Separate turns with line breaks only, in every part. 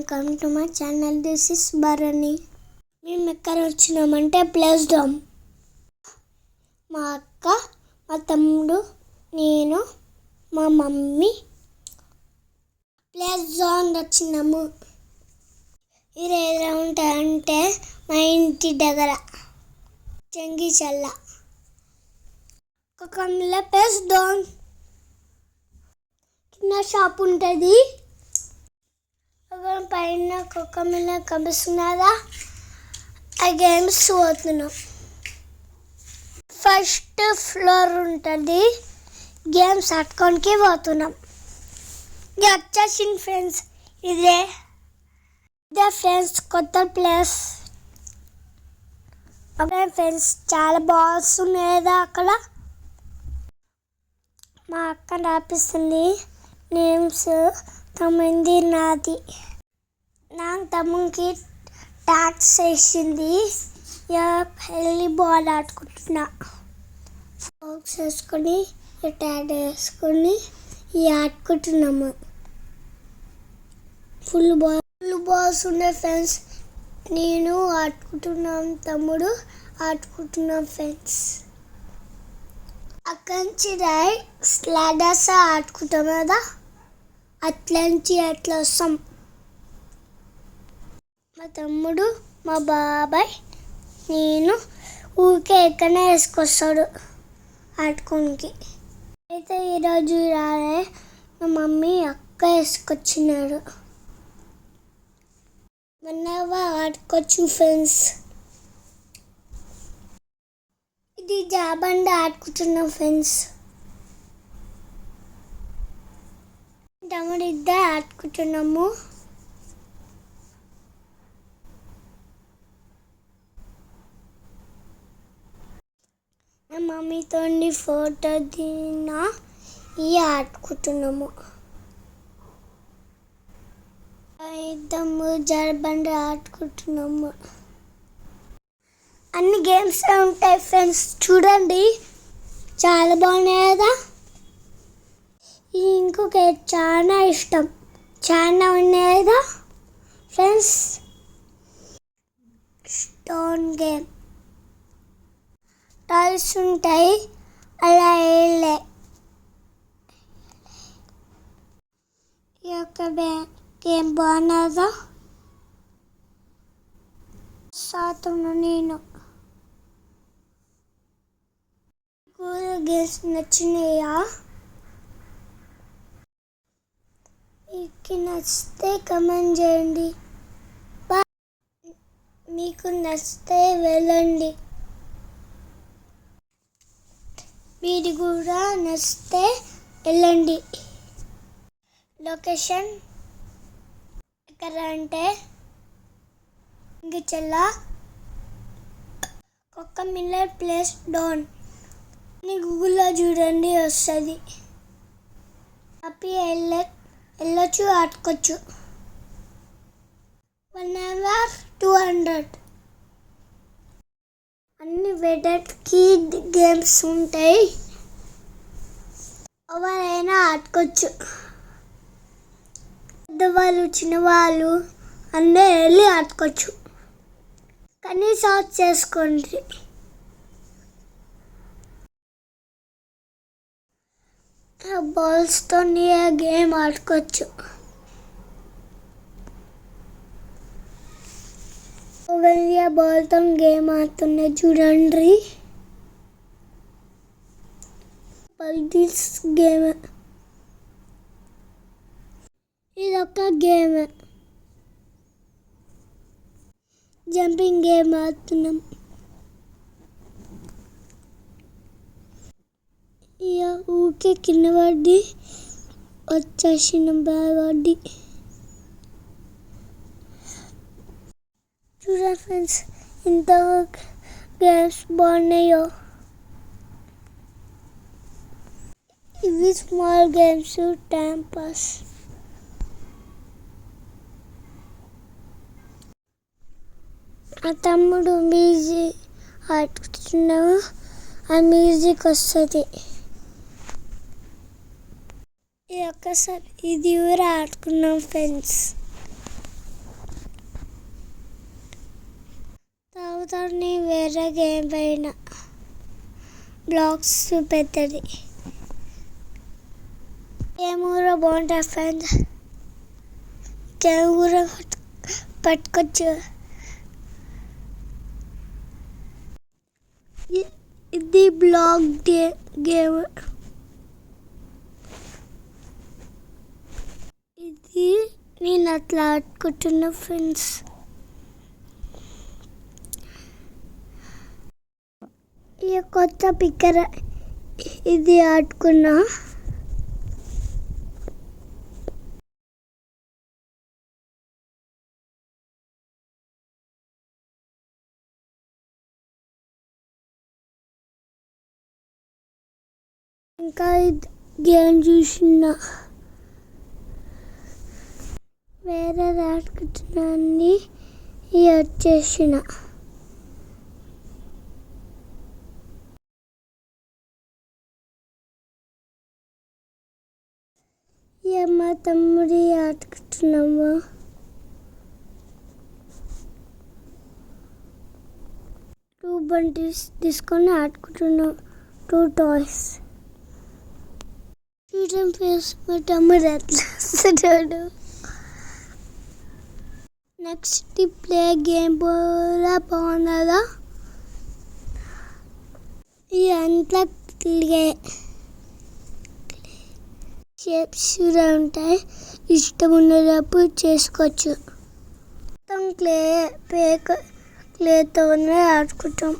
Welcome to my channel. This is Bharani. మేము ఎక్కడ వచ్చినామంటే place dome. మా అక్క, మా తమ్ముడు, నేను, మా మమ్మీ ప్లేస్ జోన్ వచ్చినాము. ఇది ఎలా ఉంటాయంటే మా ఇంటి దగ్గర చెంగిచల్ల కొకమిల ప్లేస్ డోన్ కింద షాప్ ఉంటుంది. పైన కొకమిల కనిపిస్తున్నదా? ఆ గేమ్స్ పోతున్నాం. ఫస్ట్ ఫ్లోర్ ఉంటుంది. గేమ్స్ ఆడుకోనికి పోతున్నాం. ఇది వచ్చేసింది ఫ్రెండ్స్. ఇదే ఫ్రెండ్స్ కొత్త ప్లేస్. ఫ్రెండ్స్ చాలా బాల్స్ ఉన్నాయి కదా అక్కడ. మా అక్క రాపిస్తుంది నేమ్స్. తమ్ముంది నాది. నాకు తమ్మునికి ట్యాక్స్ వేసింది. వెళ్ళి బాల్ ఆడుకుంటున్నా. ఫోక్స్ వేసుకొని ట్యాగ్ వేసుకొని ఆడుకుంటున్నాము. ఫుల్ బాల్స్ ఉన్నాయి ఫ్రెండ్స్. నేను ఆడుకుంటున్నాను, తమ్ముడు ఆడుకుంటున్నాం ఫ్రెండ్స్. అక్కడి నుంచి స్లాడర్స్ ఆడుకుంటాం కదా, అట్లా వస్తాం. మా తమ్ముడు, మా బాబాయ్, నేను ఊరికే ఎక్కడనే వేసుకొస్తాడు ఆడుకోనికి. అయితే ఈరోజు రాలే, మా మమ్మీ అక్క వేసుకొచ్చినాడు. మొన్న ఆడుకోవచ్చు ఫ్రెండ్స్. ఇది జాబండ ఆడుకుంటున్నాం ఫ్రెండ్స్. తమ్ముడు ఇద్దరు ఆడుకుంటున్నాము. మా మమ్మీతో ఫోటో దిగినా ఆడుకుంటున్నాము. ఇద్దము జాబండ ఆడుకుంటున్నాము. అన్ని గేమ్స్ ఉంటాయి ఫ్రెండ్స్. చూడండి, చాలా బాగున్నాయి కదా. ఇంకొక చాలా ఇష్టం, చాలా ఉన్నాయి కదా ఫ్రెండ్స్. స్టోన్ గేమ్ టాయ్స్ ఉంటాయి, అలా వేయలే. ఈ యొక్క గేమ్ బాగున్నదా? సాతును నేను. గేమ్స్ నచ్చినాయా? మీకు నచ్చితే కమెంట్ చేయండి. మీకు నచ్చితే వెళ్ళండి. మీరు కూడా నచ్చితే వెళ్ళండి. లొకేషన్ ఎక్కడ అంటే చెంగిచల్ల కొకమిల ప్లేస్ డోన్ అని గూగుల్లో చూడండి, వస్తుంది. హ్యాపీ వెళ్ళొచ్చు, ఆడుకోవచ్చు. 1 hour 200. అన్ని వెడర్కి గేమ్స్ ఉంటాయి. ఎవరైనా ఆడుకోవచ్చు. పెద్దవాళ్ళు, చిన్నవాళ్ళు అందరూ వెళ్ళి ఆడుకోవచ్చు. కానీ సార్ట్ చేసుకోండి. బాల్స్తో గేమ్ ఆడుకోవచ్చు. బాల్తో గేమ్ ఆడుతున్నాయి చూడండి. పల్టీస్ గేమ్. ఇదొక గేమ్. జంపింగ్ గేమ్ ఆడుతున్నాం. ఊరికే కింద పడి వచ్చేసిన బ్యాగ్ పడి. చూడండి ఫ్రెండ్స్, ఇంత గేమ్స్ బాగున్నాయో. ఇవి స్మాల్ గేమ్స్, టైం పాస్. ఆ తమ్ముడు మ్యూజిక్ ఆడుతున్నావు, ఆ మ్యూజిక్ వస్తుంది. ఇది ఒక్కసారి ఇది కూడా ఆడుకున్నాం ఫ్రెండ్స్. తర్వాత నేను వేరే గేమ్ పైన బ్లాక్స్ పెద్దది గేమ్ కూడా బాగుంటుంది ఫ్రెండ్స్. గేమ్ కూడా పట్టుకోవచ్చు. ఇది బ్లాక్ గేమ్. ఇది నేను అట్లా ఆడుకుంటున్నా ఫ్రెండ్స్. ఇక కొత్త పిక్కర్ ఇది ఆడుకున్నా. ఇంకా గేమ్ చూసిన వేరే ఆడుకుంటున్నాన్ని వచ్చేసిన. మా తమ్ముడి ఆడుకుంటున్నాము. 2 బండిల్స్ తీసుకొని ఆడుకుంటున్నాం. 2 టాయ్స్. చూడండి ఫేస్ మా తమ్ముడు ఎట్లా వస్తున్నాడు. నెక్స్ట్ ప్లే గేమ్ కూడా బాగున్నదా. ఇదంతా షేప్స్ కూడా ఉంటాయి. ఇష్టం ఉన్నప్పుడు చేసుకోవచ్చు. మొత్తం క్లేతోనే ఆడుకుంటాం.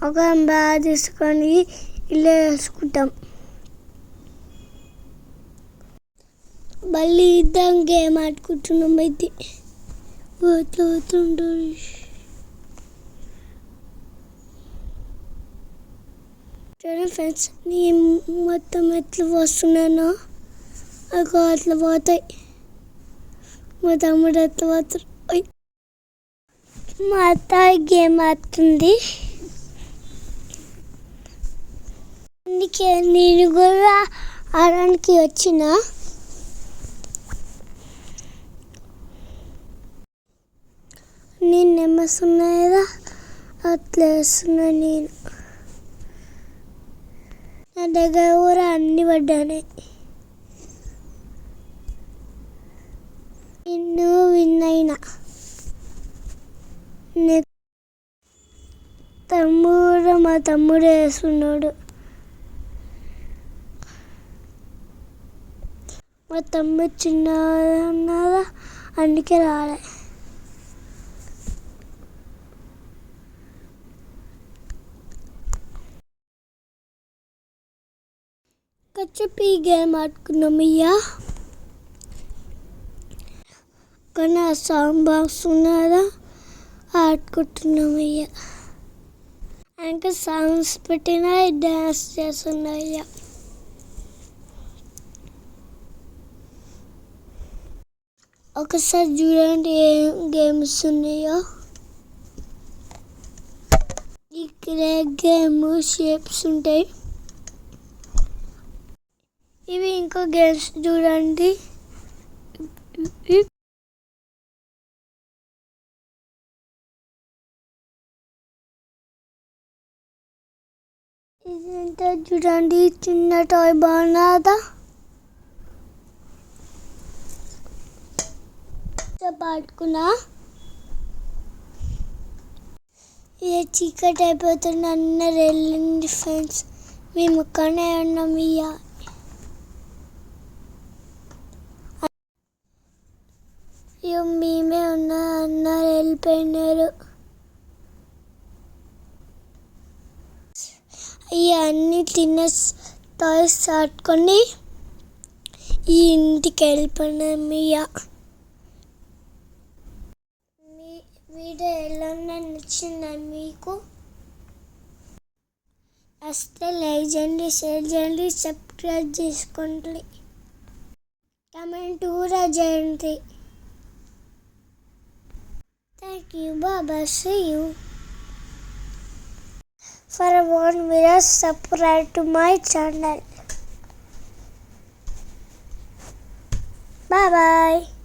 ఒక బాగా తీసుకొని ఇలా వేసుకుంటాం. మళ్ళీ ఇద్దాం గేమ్ ఆడుకుంటున్నాం. అయితే పోతుండు చూడండి ఫ్రెండ్స్. నేను మొత్తం ఎట్లా వస్తున్నానో అట్లా పోతాయి. మా తమ్ముడు ఎట్లా పోతారు. మా అత్త గేమ్ ఆడుతుంది. అందుకే నేను కూడా ఆడడానికి వచ్చిన. నేను నెమ్మస్తున్నాయి కదా అట్లా వేస్తున్నా. నేను నా దగ్గర కూడా అన్ని పడ్డానే. నిన్ను విన్ అయినా. మా తమ్ముడు వేస్తున్నాడు. మా తమ్ముడు చిన్నదా అందుకే రాలే. చెప్పి గేమ్ ఆడుకున్నాం. కానీ ఆ సాంగ్ బాక్స్ ఉన్నదా ఆడుకుంటున్నాం. ఇంకా సాంగ్స్ పెట్టినా డ్యాన్స్ చేస్తున్నాయ్యా. ఒకసారి చూడండి ఏం గేమ్స్ ఉన్నాయో. ఇక్కడ గేమ్ షేప్స్ ఉంటాయి. ఇవి ఇంకో గేమ్స్ చూడండి. ఇదంతా చూడండి. చిన్న టాయ్ బాగున్నదా. ఆడుకున్నా. ఇక చీకటి అయిపోతుంది. అందరు వెళ్ళండి ఫ్రెండ్స్. మేము ఇక్కడనే ఉన్నాం. మేమే ఉన్నా అన్నారు వెళ్ళిపోయినారు. అన్నీ తిన్న టాయ్స్ ఆడుకొని ఈ ఇంటికి వెళ్ళిపోయినాం. వీడియో ఎలా నచ్చిందా మీకు? వస్తే లైక్ చేయండి, షేర్ చేయండి, సబ్స్క్రైబ్ చేసుకోండి, కామెంట్ కూడా చేయండి. Thank you. Bye-bye. See you. For more videos, subscribe to my channel. Bye-bye.